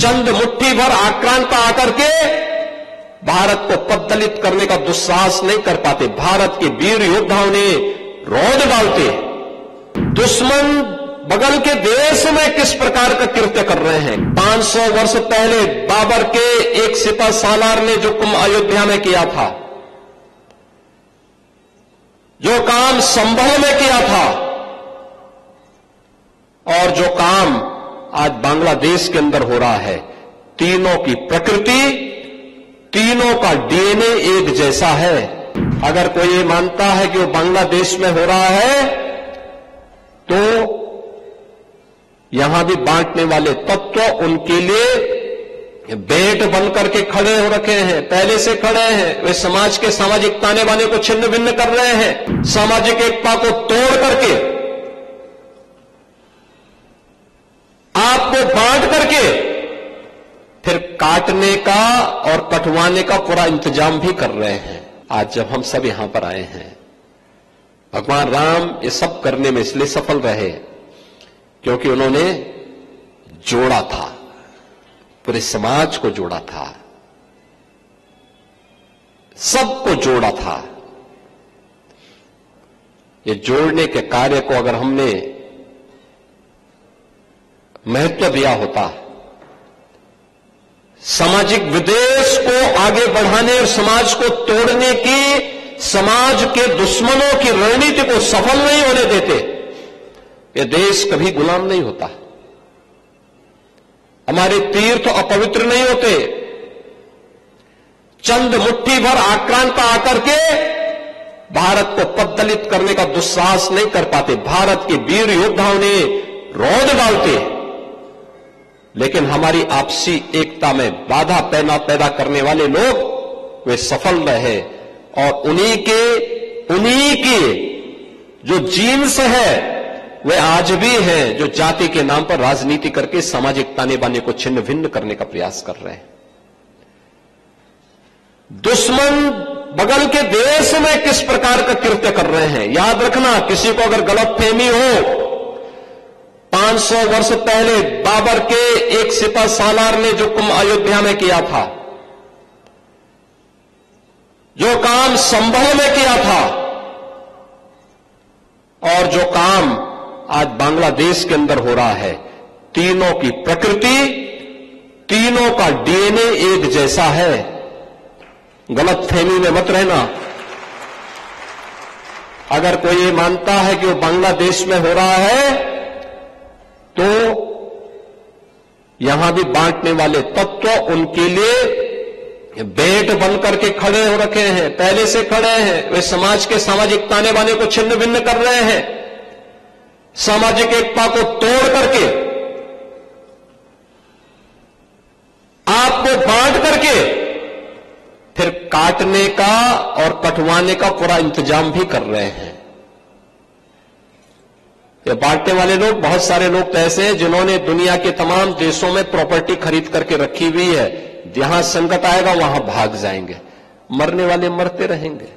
चंद मुट्ठी भर आक्रांता आकर के भारत को पद्दलित करने का दुस्साहस नहीं कर पाते। भारत के वीर योद्धाओं ने रौंद डालते दुश्मन बगल के देश में किस प्रकार का कृत्य कर रहे हैं। 500 वर्ष पहले बाबर के एक सिपह सालार ने जो कुंभ अयोध्या में किया था, जो काम संभल में किया था, और जो काम आज बांग्लादेश के अंदर हो रहा है, तीनों की प्रकृति, तीनों का डीएनए एक जैसा है। अगर कोई ये मानता है कि वो बांग्लादेश में हो रहा है, तो यहां भी बांटने वाले तत्व उनके लिए बेट बनकर के खड़े हो रखे हैं, पहले से खड़े हैं। वे समाज के सामाजिक ताने बाने को छिन्न भिन्न कर रहे हैं, सामाजिक एकता को तोड़ करके, आपको बांट करके फिर काटने का और कटवाने का पूरा इंतजाम भी कर रहे हैं। आज जब हम सब यहां पर आए हैं, भगवान राम ये सब करने में इसलिए सफल रहे क्योंकि उन्होंने जोड़ा था, पूरे समाज को जोड़ा था, सबको जोड़ा था। ये जोड़ने के कार्य को अगर हमने महत्व दिया होता, सामाजिक विद्वेष को आगे बढ़ाने और समाज को तोड़ने की, समाज के दुश्मनों की रणनीति को सफल नहीं होने देते, यह देश कभी गुलाम नहीं होता, हमारे तीर्थ अपवित्र नहीं होते। चंद मुट्ठी भर आक्रांता आकर के भारत को पद्दलित करने का दुस्साहस नहीं कर पाते। भारत के वीर योद्धाओं ने रौंद डालते, लेकिन हमारी आपसी एकता में बाधा पैदा करने वाले लोग वे सफल रहे, और उन्हीं के जो जीन्स है वे आज भी हैं, जो जाति के नाम पर राजनीति करके सामाजिक ताने बाने को छिन्न भिन्न करने का प्रयास कर रहे हैं। दुश्मन बगल के देश में किस प्रकार का कृत्य कर रहे हैं, याद रखना। किसी को अगर गलतफहमी हो, 500 वर्ष पहले बाबर के एक सिपह सालार ने जो कुंभ अयोध्या में किया था, जो काम संभल में किया था, और जो काम आज बांग्लादेश के अंदर हो रहा है, तीनों की प्रकृति, तीनों का डीएनए एक जैसा है। गलतफहमी में मत रहना। अगर कोई ये मानता है कि वो बांग्लादेश में हो रहा है, तो यहां भी बांटने वाले तत्व उनके लिए बेट बनकर के खड़े हो रखे हैं, पहले से खड़े हैं। वे समाज के सामाजिक ताने बाने को छिन्न भिन्न कर रहे हैं, सामाजिक एकता को तोड़ करके, आपको बांट करके फिर काटने का और कटवाने का पूरा इंतजाम भी कर रहे हैं। ये बांटने वाले लोग, बहुत सारे लोग तो ऐसे हैं जिन्होंने दुनिया के तमाम देशों में प्रॉपर्टी खरीद करके रखी हुई है। जहां संकट आएगा वहां भाग जाएंगे, मरने वाले मरते रहेंगे।